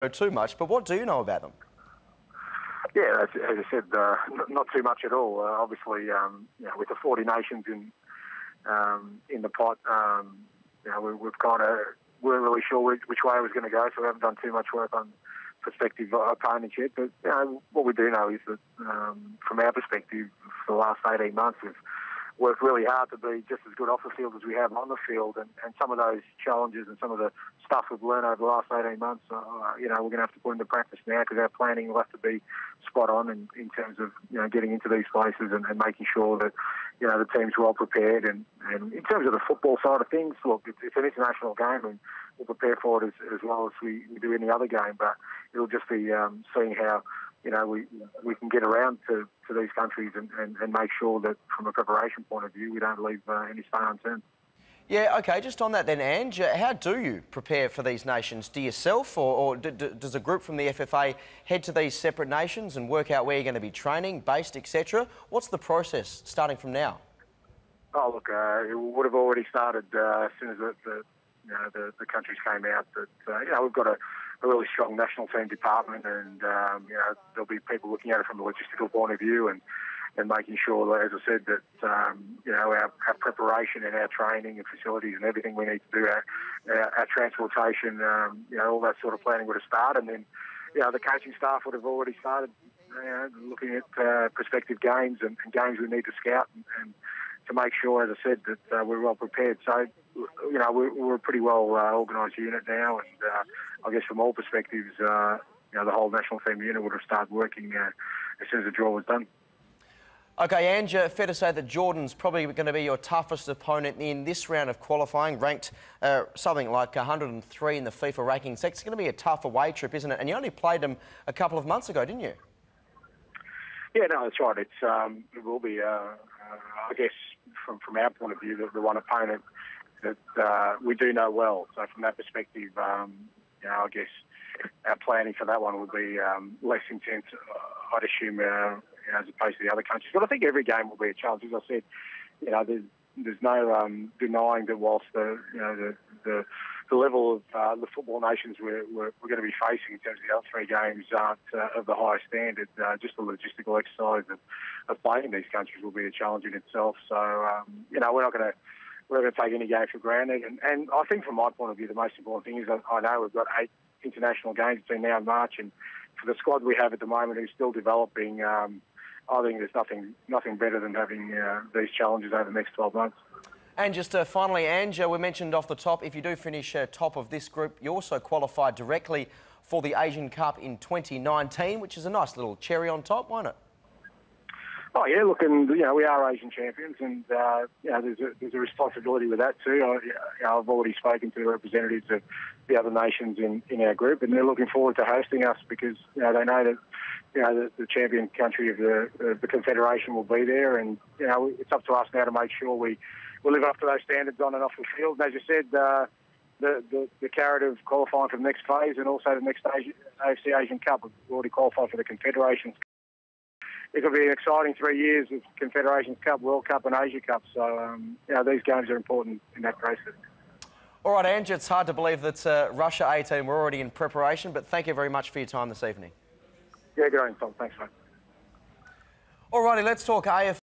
know too much, but what do you know about them? Yeah, as I said, not too much at all. Obviously, with the 40 nations in the pot, weren't really sure which way it was going to go, so we haven't done too much work on prospective opponents yet. But what we do know is that, from our perspective, for the last 18 months, we've worked really hard to be just as good off the field as we have on the field, and some of those challenges and some of the stuff we've learned over the last 18 months, we're going to have to put into practice now, because our planning will have to be spot on in terms of getting into these places and making sure that the team's well prepared. And in terms of the football side of things, look, it's an international game, and we'll prepare for it as well as we do any other game. But it'll just be seeing how we can get around to these countries and make sure that from a preparation point of view we don't leave any stone unturned. Yeah, OK, just on that then, Ange, how do you prepare for these nations? Do yourself or does a group from the FFA head to these separate nations and work out where you're going to be training, based, etc.? What's the process starting from now? Oh, look, it would have already started as soon as the countries came out. But, we've got a really strong national team department, and there'll be people looking at it from a logistical point of view and making sure that, as I said, that our preparation and our training and facilities and everything we need to do, our transportation, all that sort of planning would have started. And then, the coaching staff would have already started looking at prospective games and games we need to scout and to make sure, as I said, that we're well prepared. So, we're a pretty well organised unit now, and I guess from all perspectives, the whole national team unit would have started working as soon as the draw was done. OK, Ange, fair to say that Jordan's probably going to be your toughest opponent in this round of qualifying, ranked something like 103 in the FIFA rankings. It's going to be a tough away trip, isn't it? And you only played them a couple of months ago, didn't you? Yeah, no, that's right. It will be, I guess, from our point of view, the one opponent that we do know well. So from that perspective, I guess our planning for that one will be less intense, I'd assume, as opposed to the other countries. But I think every game will be a challenge. As I said, there's no denying that whilst the level of the football nations we're going to be facing in terms of the other three games aren't of the highest standard, just the logistical exercise of playing these countries will be a challenge in itself. So, we're not going to take any game for granted. And I think from my point of view, the most important thing is I know we've got 8 international games between now and March, and for the squad we have at the moment who's still developing, I think there's nothing better than having these challenges over the next 12 months. And just finally, Ange, we mentioned off the top, if you do finish top of this group, you also qualified directly for the Asian Cup in 2019, which is a nice little cherry on top, won't it? Oh yeah, look, and we are Asian champions, and there's a responsibility with that too. I've already spoken to the representatives of the other nations in our group, and they're looking forward to hosting us because they know that the champion country of the Confederation will be there, and it's up to us now to make sure we live up to those standards on and off the field. And as you said, the carrot of qualifying for the next phase and also the next AFC Asian Cup, we've already qualified for the Confederations. It'll be an exciting 3 years of Confederations Cup, World Cup and Asia Cup. So, these games are important in that process. All right, Ange, it's hard to believe that Russia 18 were already in preparation, but thank you very much for your time this evening. Yeah, good on you, Tom. Thanks, mate. All righty, let's talk AFC.